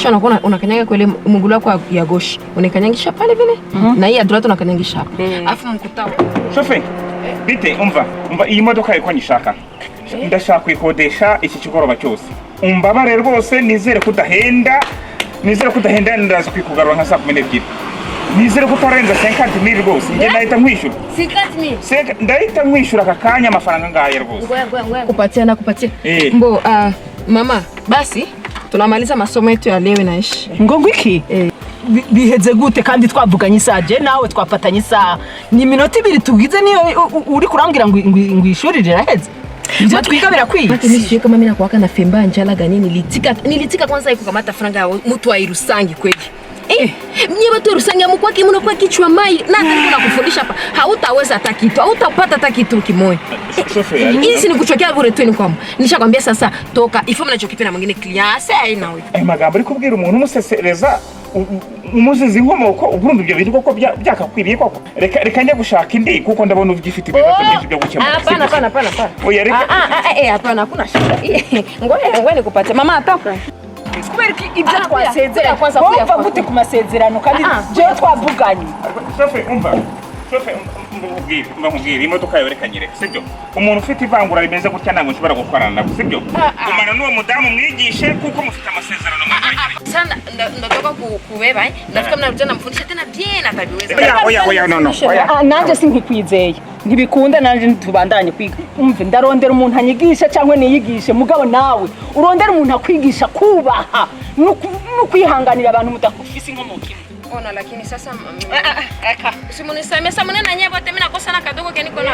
kisha unakuwa unakanyaga kwa ile mguu wako ya goshi unakanyagisha pale vile na hii ya droite unakanyagisha hapa alafu mkutao shofe bite umva iyi modoka iko nyishaka ndashaka kuyikodesha iki kigoroba cyose umbabare rwose nizere kudahenda ndaza kwikugarura nka saa 12 nizere kutarenza 50,000 rwose nge nahita nkwishyura 50,000 ndahita nkwishyura akakanya amafaranga ngaye rwose kupatia mbo mama basi tunamaliza masomo yetu ya leo naishi ngo iki biheze gute kandi twavuganye isaje nawe twafatanye isaha ni minota 2 tugize niyo uri kurambwira ngo ishuri riraheze ibyo twiga birakwiye nishiye kama mimi nakuwaka na femba njala gani nilitika kwanza ikukamata franga mtu wa Irusangi kweli mnye watu Irusangi mkwaki mnakuwa kichwa mai na hata kufundisha hapa hautaweza hata kitu hautapata hata kitu kimoja hizi ni kuchokea bure tu ni kwamba nishakwambia sasa toka ifo mnachokipenda mwingine client aina wewe magambo ari kubwira umuntu umusesereza umuzizi inkomoko urumva ibyo bintu koko byakakwiriye koko reka njye gushaka indi kuko ndabona ugifite ibibazo byinshi byo gukemura hapana oya reka hapana kuna shida ngoja nikupatie mama atoka kubera ibyo twasezera kwanza kuva gute ku masezerano kandi je twavuganye shofe umva mbabwira imodoka yawe reka nyereka sibyo umuntu ufite ivangura rimeze gutya ntabwo nshobora gutwarana nabo sibyo umana n'uwo mudamu mwigishe kuko mufite amasezerano mwagiranye sana ndotoka kubeba ndafika mnarujana mfundisha tena bien atabiweza oya no nanje sinkikwizeye ntibikunda nanje tubandanye kwiga umve ndarondera umuntu anyigisha cyangwa niyigishe mugabo nawe urondera umuntu akwigisha kubaha no kwihanganira abantu mudakufise inkomoko ona lakini sasa usimuniseme sasa mnena nyewe wote mimi nakosa na kadogo keniko na